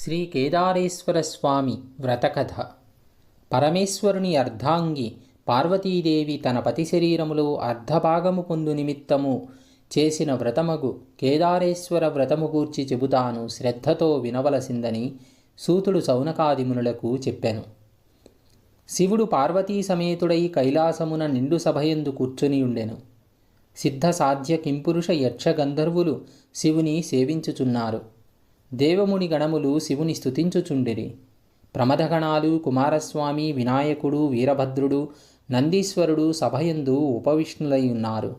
శ్రీ కేదారేశ్వర స్వామి వ్రతకథ. పరమేశ్వరుని అర్ధాంగి పార్వతీదేవి తన పతి శరీరములో అర్ధభాగము పొందు నిమిత్తము చేసిన వ్రతమగు కేదారేశ్వర వ్రతము గూర్చి చెబుతాను, శ్రద్ధతో వినవలసిందని సూతుడు సౌనకాదిమునులకు చెప్పెను. శివుడు పార్వతీ సమేతుడై కైలాసమున నిండు సభయందు కూర్చునియుండెను. సిద్ధ సాధ్య కింపురుష యక్ష గంధర్వులు శివుని సేవించుచున్నారు. దేవముని గణములు శివుని స్తుతించుచుండిరి. ప్రమథగణాలు కుమారస్వామి, వినాయకుడు, వీరభద్రుడు, నందీశ్వరుడు సభయందు ఉపవిష్ణులై ఉన్నారు.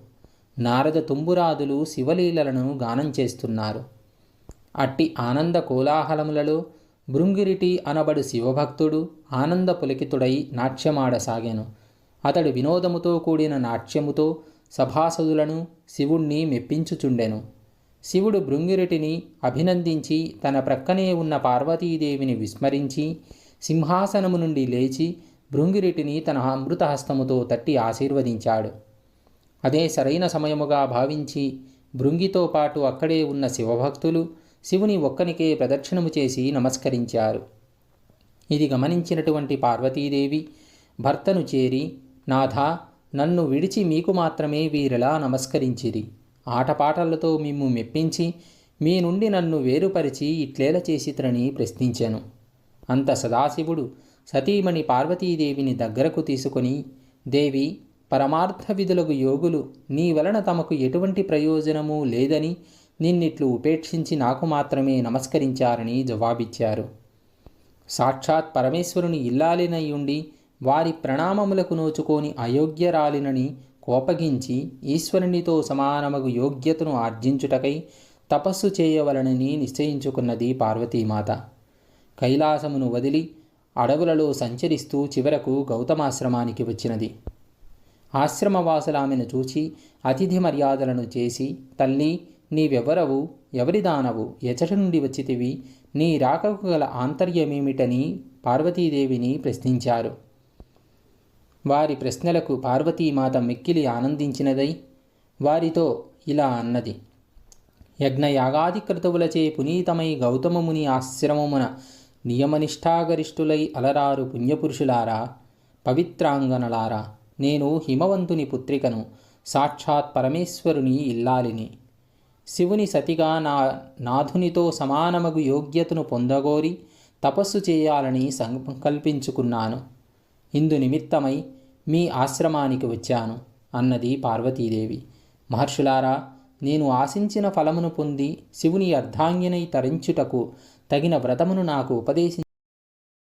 నారద తుంబురాదులు శివలీలలను గానం చేస్తున్నారు. అట్టి ఆనంద కోలాహలములలో భృంగిరిటి అనబడు శివభక్తుడు ఆనంద పులకితుడై నాట్యమాడసాగాను. అతడు వినోదముతో కూడిన నాట్యముతో సభాసదులను శివుణ్ణి మెప్పించుచుండెను. శివుడు భృంగిరిటిని అభినందించి తన ప్రక్కనే ఉన్న పార్వతీదేవిని విస్మరించి సింహాసనము నుండి లేచి భృంగిరిటిని తన అమృతహస్తముతో తట్టి ఆశీర్వదించాడు. అదే సరైన సమయముగా భావించి భృంగితో పాటు అక్కడే ఉన్న శివభక్తులు శివుని ఒక్కనికే ప్రదక్షిణము చేసి నమస్కరించారు. ఇది గమనించినటువంటి పార్వతీదేవి భర్తను చేరి, నాథా, నన్ను విడిచి మీకు మాత్రమే వీరిలా నమస్కరించిరి. ఆటపాటలతో మిమ్ము మెప్పించి మీ నుండి నన్ను వేరుపరిచి ఇట్లేల చేసిత్రని ప్రశ్నించెను. అంత సదాశివుడు సతీమణి పార్వతీదేవిని దగ్గరకు తీసుకొని, దేవి, పరమార్థ విధులకు యోగులు నీ వలన తమకు ఎటువంటి ప్రయోజనము లేదని నిన్నిట్లు ఉపేక్షించి నాకు మాత్రమే నమస్కరించారని జవాబిచ్చారు. సాక్షాత్ పరమేశ్వరుని ఇల్లాలినయుండి వారి ప్రణామములకు నోచుకొని అయోగ్యరాలినని కోపగించి ఈశ్వరునితో సమానమగు యోగ్యతను ఆర్జించుటకై తపస్సు చేయవలనని నిశ్చయించుకున్నది పార్వతీమాత. కైలాసమును వదిలి అడవులలో సంచరిస్తూ చివరకు గౌతమాశ్రమానికి వచ్చినది. ఆశ్రమవాసులామెను చూచి అతిథి మర్యాదలను చేసి, తల్లి, నీవెవరవు, ఎవరిదానవు, ఎచటి నుండి వచ్చితివి, నీ రాకకు గల ఆంతర్యమేమిటని పార్వతీదేవిని ప్రశ్నించారు. వారి ప్రశ్నలకు పార్వతీమాత మిక్కిలి ఆనందించినదై వారితో ఇలా అన్నది: యజ్ఞయాగాది క్రతువులచే పునీతమై గౌతమముని ఆశ్రమమున నియమనిష్టాగరిష్ఠులై అలరారు పుణ్యపురుషులారా, పవిత్రాంగనలారా, నేను హిమవంతుని పుత్రికను, సాక్షాత్ పరమేశ్వరుని ఇల్లాలిని. శివుని సతిగా నాథునితో సమానమగు యోగ్యతను పొందగోరి తపస్సు చేయాలని సంకల్పించుకున్నాను. ఇందు నిమిత్తమై మీ ఆశ్రమానికి వచ్చాను అన్నది పార్వతీదేవి. మహర్షులారా, నేను ఆశించిన ఫలమును పొంది శివుని అర్ధాంగినై తరించుటకు తగిన వ్రతమును నాకు